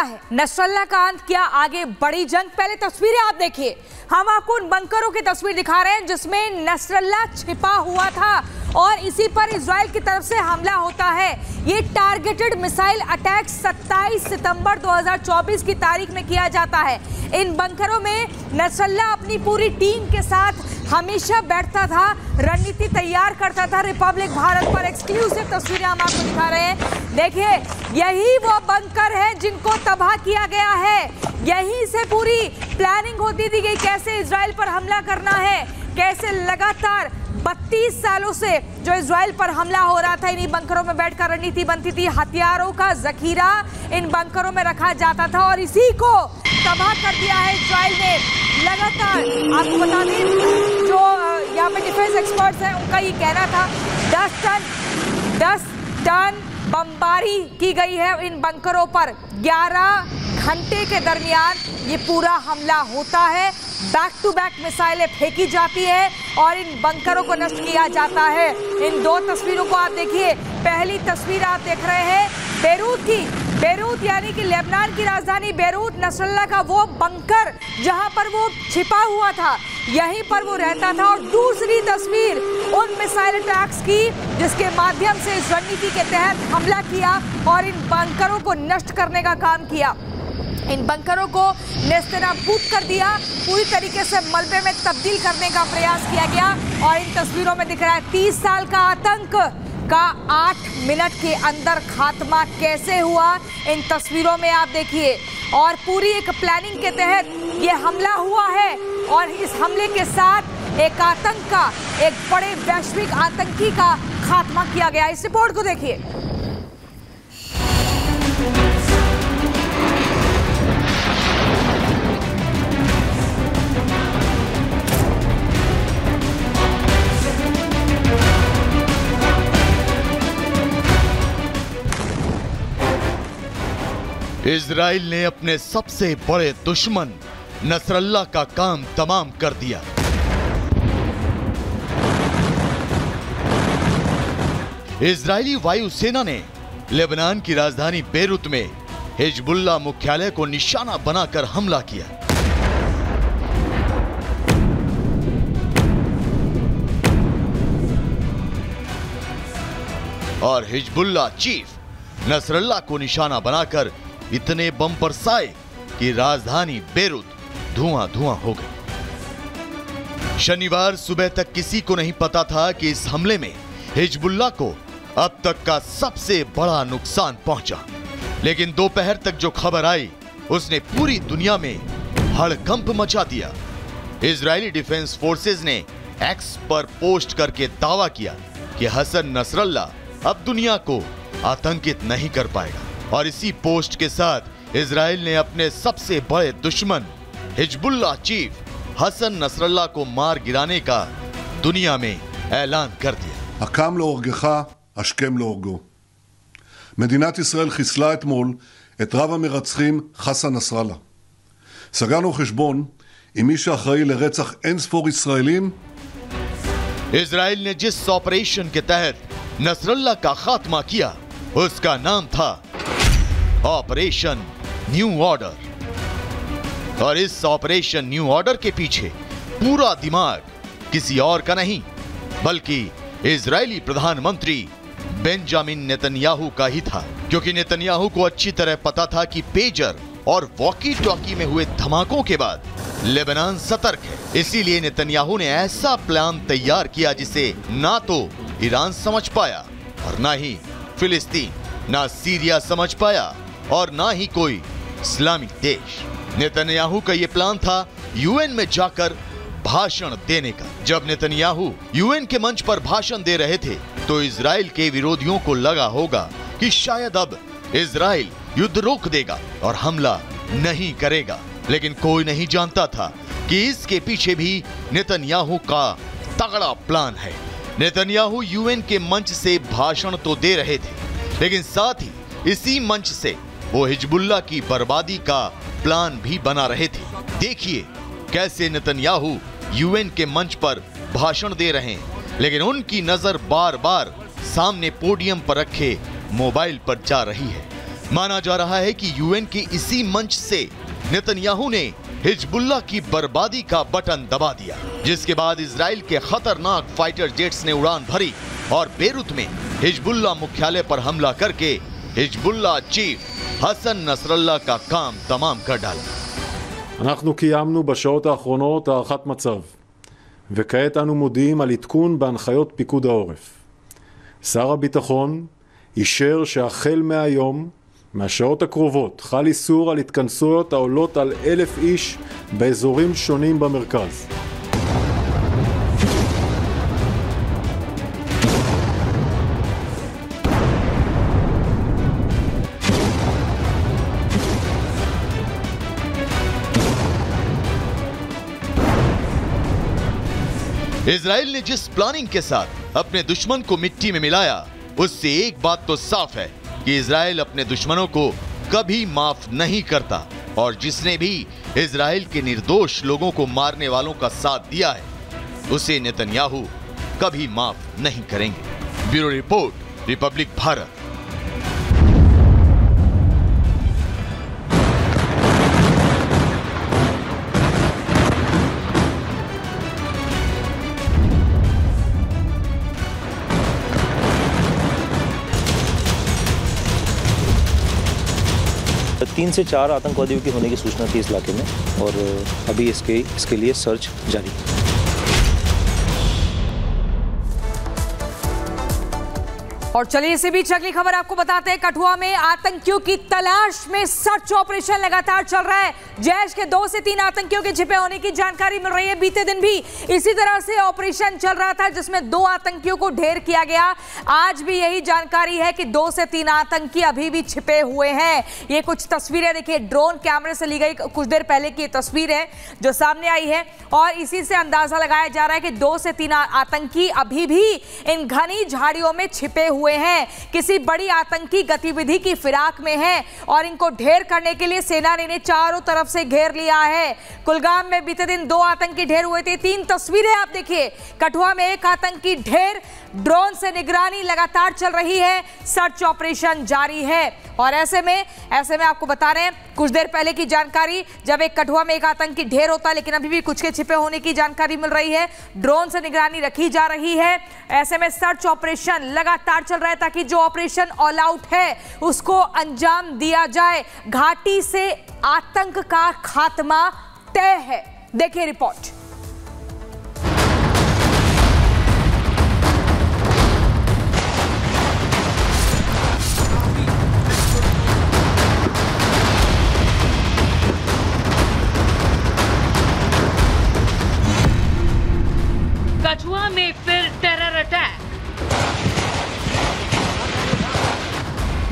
है नसरल्लाह का अंत, क्या आगे बड़ी जंग? पहले तस्वीरें आप देखिए, हम आपको उन बंकरों की तस्वीर दिखा रहे हैं जिसमें नसरल्लाह छिपा हुआ था और इसी पर इजराइल की तरफ से हमला होता है। ये टारगेटेड मिसाइल अटैक 27 सितंबर 2024 की तारीख में किया जाता है। इन बंकरों में नसरल्लाह अपनी पूरी टीम के साथ हमेशा बैठता था, रणनीति तैयार करता था। रिपब्लिक भारत पर एक्सक्लूसिव तस्वीरें हम आपको दिखा रहे हैं। देखिए, यही वो बंकर है जिनको तबाह किया गया है। यहीं से पूरी प्लानिंग होती थी कि कैसे इजराइल पर हमला करना है, कैसे लगातार 32 सालों से जो इजराइल पर हमला हो रहा था इन्हीं बंकरों में बैठकर रणनीति बनती थी। हथियारों का जखीरा इन बंकरों में रखा जाता था और इसी को तबाह कर दिया है इजराइल ने लगातार। आपको बता दें, जो यहाँ पे डिफेंस एक्सपर्ट्स हैं उनका ये कहना था 10 टन बमबारी की गई है इन बंकरों पर। 11 घंटे के दरमियान ये पूरा हमला होता है। बैक टू बैक मिसाइलें फेंकी जाती है और इन बंकरों को नष्ट किया जाता है। इन दो तस्वीरों को आप देखिए। पहली तस्वीर आप देख रहे हैं बेरूत की, बेरूत यानी कि लेबनान की राजधानी बेरूत, नसरल्लाह का वो बंकर जहां पर वो छिपा हुआ था, यहीं पर वो रहता था। और दूसरी तस्वीर उन मिसाइल अटैक्स की जिसके माध्यम से इस रणनीति के तहत हमला किया और इन बंकरों को नष्ट करने का काम किया। इन बंकरों को नेस्तनाबूद कर दिया, पूरी तरीके से मलबे में तब्दील करने का प्रयास किया गया। और इन तस्वीरों में दिख रहा है 30 साल का आतंक का 8 मिनट के अंदर खात्मा कैसे हुआ, इन तस्वीरों में आप देखिए। और पूरी एक प्लानिंग के तहत ये हमला हुआ है और इस हमले के साथ एक आतंक का, एक बड़े वैश्विक आतंकी का खात्मा किया गया। इस रिपोर्ट को देखिए। इजराइल ने अपने सबसे बड़े दुश्मन नसरल्लाह का काम तमाम कर दिया। इजरायली वायुसेना ने लेबनान की राजधानी बेरूत में हिजबुल्लाह मुख्यालय को निशाना बनाकर हमला किया। और हिजबुल्लाह चीफ नसरल्लाह को निशाना बनाकर इतने बम बरसाए कि राजधानी बेरूत धुआं धुआं हो गई। शनिवार सुबह तक किसी को नहीं पता था कि इस हमले में हिजबुल्लाह को अब तक का सबसे बड़ा नुकसान पहुंचा। लेकिन दोपहर तक जो खबर आई उसने पूरी दुनिया में हड़कंप मचा दिया। इजरायली डिफेंस फोर्सेज ने एक्स पर पोस्ट करके दावा किया कि हसन नसरल्लाह अब दुनिया को आतंकित नहीं कर पाएगा। और इसी पोस्ट के साथ इजराइल ने अपने सबसे बड़े दुश्मन हिजबुल्लाह चीफ हसन नसरल्लाह को मार गिराने का दुनिया में ऐलान कर दिया। הקם להורגך, השכם להורגו. מדינת ישראל חיסלה אתמול את רב המרצחים חסן נסראללה. סגרנו חשבון עם מי שאחראי לרצח אין ספור ישראלים. इजराइल ने जिस ऑपरेशन के तहत नसरल्लाह का खात्मा किया उसका नाम था ऑपरेशन न्यू ऑर्डर। और इस ऑपरेशन न्यू ऑर्डर के पीछे पूरा दिमाग किसी और का नहीं बल्कि इजरायली प्रधानमंत्री बेंजामिन नेतन्याहू का ही था। क्योंकि नेतन्याहू को अच्छी तरह पता था कि पेजर और वॉकी टॉकी में हुए धमाकों के बाद लेबनान सतर्क है। इसीलिए नेतन्याहू ने ऐसा प्लान तैयार किया जिसे ना तो ईरान समझ पाया और ना ही फिलिस्तीन, ना सीरिया समझ पाया और ना ही कोई इस्लामिक देश। नेतन्याहू का यह प्लान था यूएन में जाकर भाषण देने का। जब नेतन्याहू यूएन के मंच पर भाषण दे रहे थे तो इजराइल के विरोधियों को लगा होगा कि शायद अब इजराइल युद्ध रोक देगा और हमला नहीं करेगा। लेकिन कोई नहीं जानता था कि इसके पीछे भी नेतन्याहू का तगड़ा प्लान है। नेतन्याहू यूएन के मंच से भाषण तो दे रहे थे लेकिन साथ ही इसी मंच से वो हिजबुल्लाह की बर्बादी का प्लान भी बना रहे थे। देखिए कैसे नेतन्याहू यूएन के मंच पर भाषण दे रहे हैं लेकिन उनकी नजर बार बार सामने पोडियम पर रखे मोबाइल पर जा रही है। माना जा रहा है कि यूएन के इसी मंच से नेतन्याहू ने हिजबुल्लाह की बर्बादी का बटन दबा दिया, जिसके बाद इजराइल के खतरनाक फाइटर जेट्स ने उड़ान भरी और बेरूत में हिजबुल्लाह मुख्यालय पर हमला करके हिजबुल्लाह चीफ हसन नसरल्लाह का काम तमाम कर डाला। אנחנו קיימנו בשעות האחרונות הערכת מצב, וכעת אנו מודיעים על עדכון בהנחיות פיקוד העורף. שר הביטחון אישר שהחל מהיום, מהשעות הקרובות, חל איסור על התכנסויות העולות על 1,000 איש באזורים שונים במרכז. इजराइल ने जिस प्लानिंग के साथ अपने दुश्मन को मिट्टी में मिलाया, उससे एक बात तो साफ है कि इजराइल अपने दुश्मनों को कभी माफ नहीं करता और जिसने भी इजराइल के निर्दोष लोगों को मारने वालों का साथ दिया है, उसे नेतन्याहू कभी माफ नहीं करेंगे। Bureau report, Republic Bharat. तीन से चार आतंकवादियों की होने की सूचना थी इस इलाके में और अभी इसके लिए सर्च जारी है। और चलिए इसी बीच अगली खबर आपको बताते हैं। कठुआ में आतंकियों की तलाश में सर्च ऑपरेशन लगातार चल रहा है। जैश के 2 से 3 आतंकियों के छिपे होने की जानकारी मिल रही है। बीते दिन भी इसी तरह से ऑपरेशन चल रहा था जिसमें 2 आतंकियों को ढेर किया गया। आज भी यही जानकारी है कि 2 से 3 आतंकी अभी भी छिपे हुए हैं। ये कुछ तस्वीरें देखिए, ड्रोन कैमरे से ली गई कुछ देर पहले की तस्वीर है जो सामने आई है और इसी से अंदाजा लगाया जा रहा है कि 2 से 3 आतंकी अभी भी इन घनी झाड़ियों में छिपे हुए हैं, किसी बड़ी आतंकी गतिविधि की फिराक में हैं और इनको ढेर करने के लिए सेना ने चारों तरफ से घेर लिया है। कुलगाम में बीते दिन 2 आतंकी ढेर हुए थे। 3 तस्वीरें आप देखिए। कठुआ में 1 आतंकी ढेर, ड्रोन से निगरानी लगातार चल रही है, सर्च ऑपरेशन जारी है। और ऐसे में आपको बता रहे हैं कुछ देर पहले की जानकारी, जब एक कठुआ में 1 आतंकी ढेर होता है लेकिन अभी भी कुछ के छिपे होने की जानकारी मिल रही है। ड्रोन से निगरानी रखी जा रही है। ऐसे में सर्च ऑपरेशन लगातार चल रहा है ताकि जो ऑपरेशन ऑल आउट है उसको अंजाम दिया जाए। घाटी से आतंक का खात्मा तय है। देखिए रिपोर्ट। कठुआ में फिर टेरर अटैक।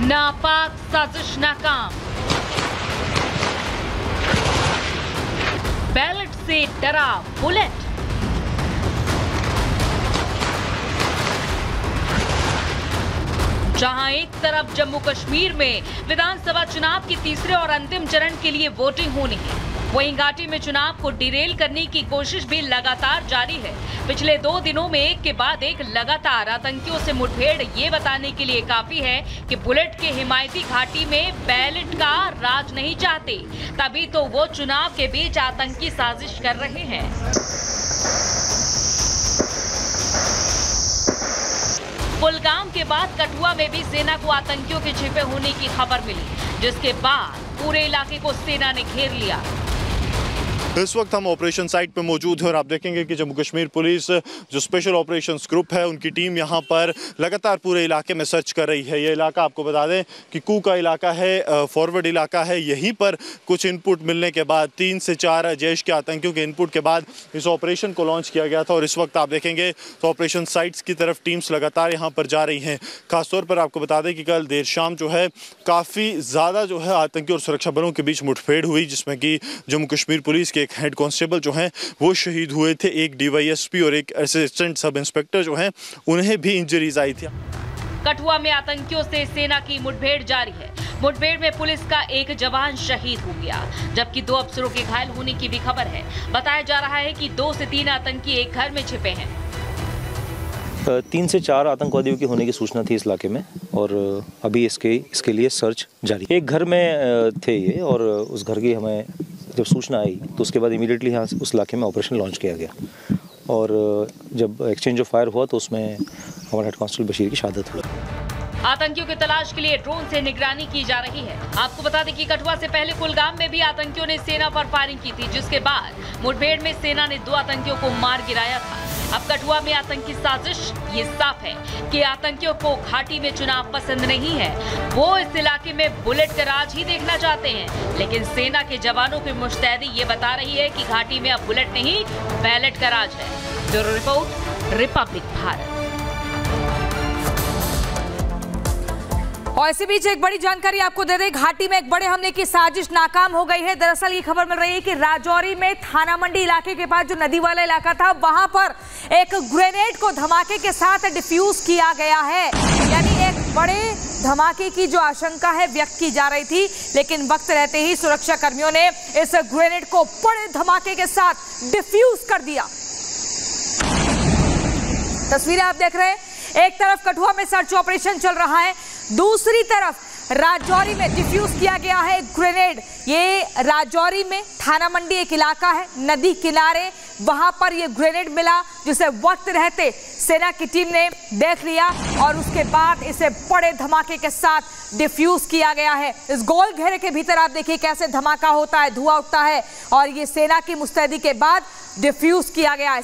नापाक साजिश नाकाम। बैलेट से डरा बुलेट। जहां एक तरफ जम्मू कश्मीर में विधानसभा चुनाव के तीसरे और अंतिम चरण के लिए वोटिंग होनी है, वहीं घाटी में चुनाव को डिरेल करने की कोशिश भी लगातार जारी है। पिछले 2 दिनों में एक के बाद एक लगातार आतंकियों से मुठभेड़ ये बताने के लिए काफी है कि बुलेट के हिमायती घाटी में बैलेट का राज नहीं चाहते, तभी तो वो चुनाव के बीच आतंकी साजिश कर रहे हैं। कुलगाम के बाद कठुआ में भी सेना को आतंकियों के छिपे होने की खबर मिली, जिसके बाद पूरे इलाके को सेना ने घेर लिया। इस वक्त हम ऑपरेशन साइट पे मौजूद हैं और आप देखेंगे कि जम्मू कश्मीर पुलिस जो स्पेशल ऑपरेशंस ग्रुप है उनकी टीम यहाँ पर लगातार पूरे इलाके में सर्च कर रही है। ये इलाका आपको बता दें कि कू का इलाका है, फॉरवर्ड इलाका है। यहीं पर कुछ इनपुट मिलने के बाद 3 से 4 जैश के आतंकियों के इनपुट के बाद इस ऑपरेशन को लॉन्च किया गया था और इस वक्त आप देखेंगे तो ऑपरेशन साइट्स की तरफ टीम्स लगातार यहाँ पर जा रही हैं। खासतौर पर आपको बता दें कि कल देर शाम जो है काफ़ी ज़्यादा जो है आतंकी और सुरक्षा बलों के बीच मुठभेड़ हुई, जिसमें कि जम्मू कश्मीर पुलिस के एक हेड कांस्टेबल जो हैं वो शहीद हुए थे। एक डीवाईएसपी और एक असिस्टेंट सब इंस्पेक्टर जो हैं उन्हें भी इंजरीज आई थी। कठुआ में आतंकियों से सेना की मुठभेड़ जारी है। मुठभेड़ में पुलिस का एक जवान शहीद हो गया, जबकि 2 अफसरों के घायल होने की भी खबर है। बताया जा रहा है कि 2 से 3 आतंकी एक घर में छिपे हैं। 3 से 4 आतंकवादियों के होने की सूचना थी इस इलाके में और अभी इसके लिए सर्च जारी। एक घर में थे ये और उस घर की हमें जब सूचना आई तो उसके बाद इमीडिएटली यहाँ उस इलाके में ऑपरेशन लॉन्च किया गया और जब एक्सचेंज ऑफ फायर हुआ तो उसमें हमारे हेड कांस्टेबल बशीर की शहादत हुई। आतंकियों की तलाश के लिए ड्रोन से निगरानी की जा रही है। आपको बता दें कि कठुआ से पहले कुलगाम में भी आतंकियों ने सेना पर फायरिंग की थी, जिसके बाद मुठभेड़ में सेना ने 2 आतंकियों को मार गिराया था। अब कठुआ में आतंकी साजिश, ये साफ है कि आतंकियों को घाटी में चुनाव पसंद नहीं है। वो इस इलाके में बुलेट का राज ही देखना चाहते हैं, लेकिन सेना के जवानों की मुस्तैदी ये बता रही है कि घाटी में अब बुलेट नहीं बैलेट का राज है। Bureau report, Republic Bharat. और इसी बीच एक बड़ी जानकारी आपको दे दें, घाटी में एक बड़े हमले की साजिश नाकाम हो गई है। दरअसल ये खबर मिल रही है कि राजौरी में थाना मंडी इलाके के पास जो नदी वाला इलाका था, वहां पर एक ग्रेनेड को धमाके के साथ डिफ्यूज किया गया है। यानी एक बड़े धमाके की जो आशंका है व्यक्त की जा रही थी, लेकिन वक्त रहते ही सुरक्षा कर्मियों ने इस ग्रेनेड को बड़े धमाके के साथ डिफ्यूज कर दिया। तस्वीरें आप देख रहे हैं, एक तरफ कठुआ में सर्च ऑपरेशन चल रहा है, दूसरी तरफ राजौरी में डिफ्यूज किया गया है ग्रेनेड। ये राजौरी में थाना मंडी एक इलाका है, नदी किनारे, वहां पर ये ग्रेनेड मिला, जिसे वक्त रहते सेना की टीम ने देख लिया और उसके बाद इसे बड़े धमाके के साथ डिफ्यूज किया गया है। इस गोल घेरे के भीतर आप देखिए कैसे धमाका होता है, धुआं उठता है और ये सेना की मुस्तैदी के बाद डिफ्यूज किया गया है।